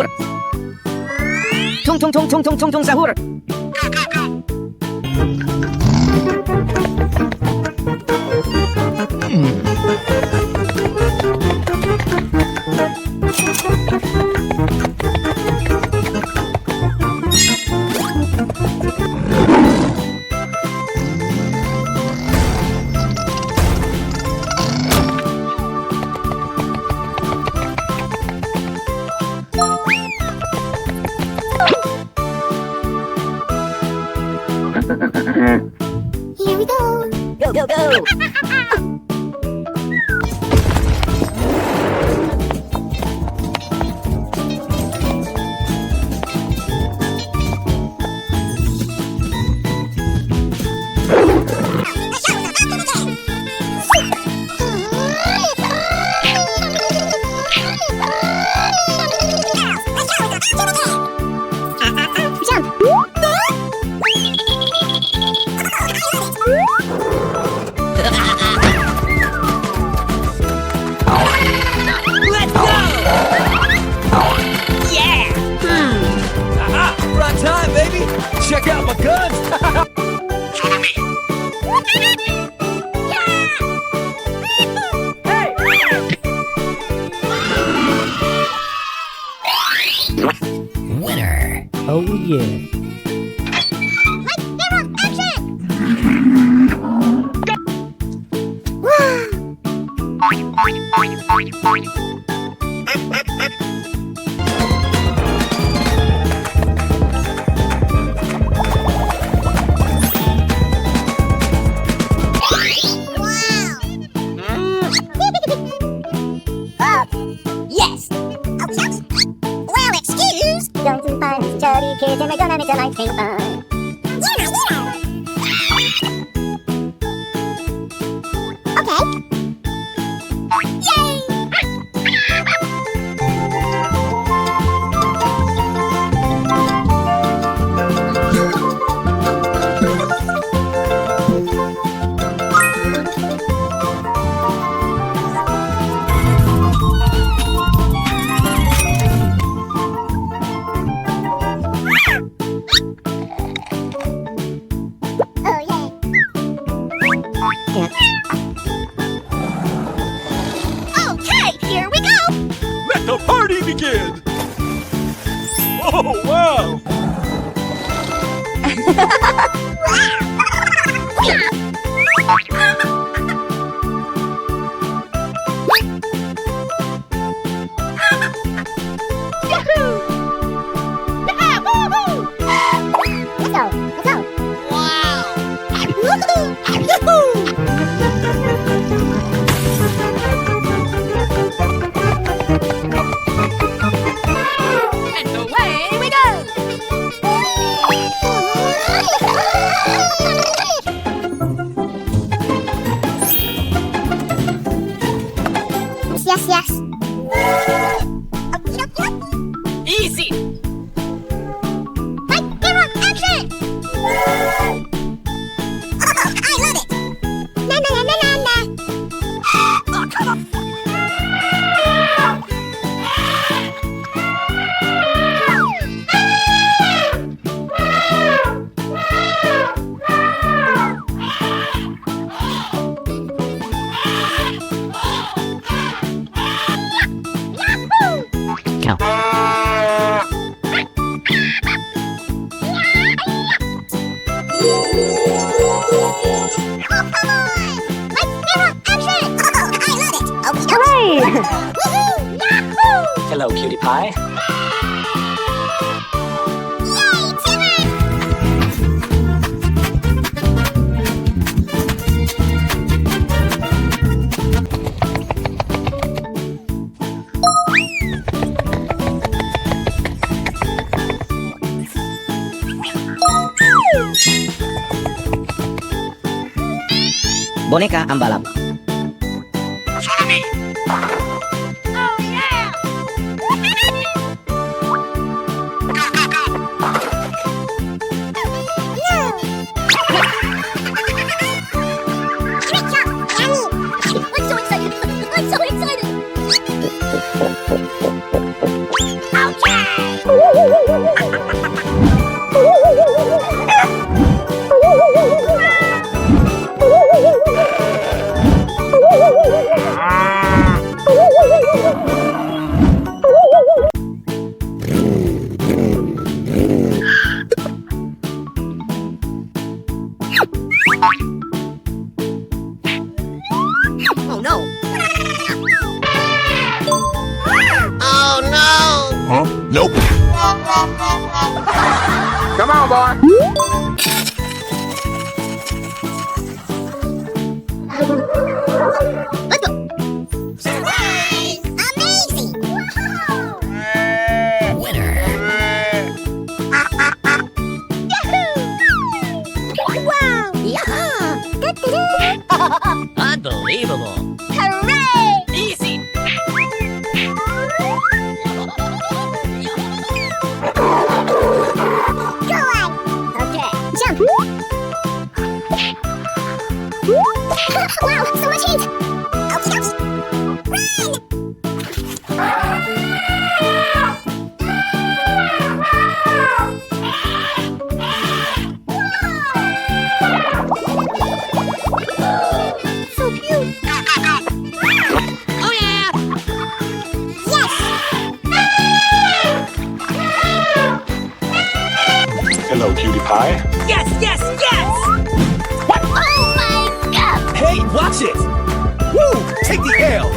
sahur. Tung tung tung tung tung tung tung sahur. Here we go. Go go go. Let's go! Yeah! Aha! Right time, baby! Check out my guns! Follow me! Winner. Oh yeah. Yes! Well, excuse! Going to find some chubby kids and they're gonna make their life seem fun. Okay. Oh, yeah. Okay, here we go! Let the party begin! Oh, wow! Let's go, let's go! Wow! And away we go! Yes, yes. Easy! Right, camera, action! I love it! Na na na na na na! Oh, come on! Count. Oh, come on! Right, camera, action! I love it! Okay, Hooray! woohoo! Yahoo! Hello, cutie pie. Yay, teamwork! Boneka ambalap. Follow me! Oh, yeah! I'm so excited! I'm so excited! Okay! Oh no! Huh? Nope. Come on, boy. Let's go. Surprise! Amazing! Winner. Wow! Yeah! Da-da-da. Unbelievable. Hooray! Easy. Go on! Okay, jump! Wow, so much heat! Ouchie, ouchie! Run! So cute! Oh yeah. Yes! Hello, cutie pie. Yes, yes, yes. Oh my god! Hey, watch it! Woo! Take the L!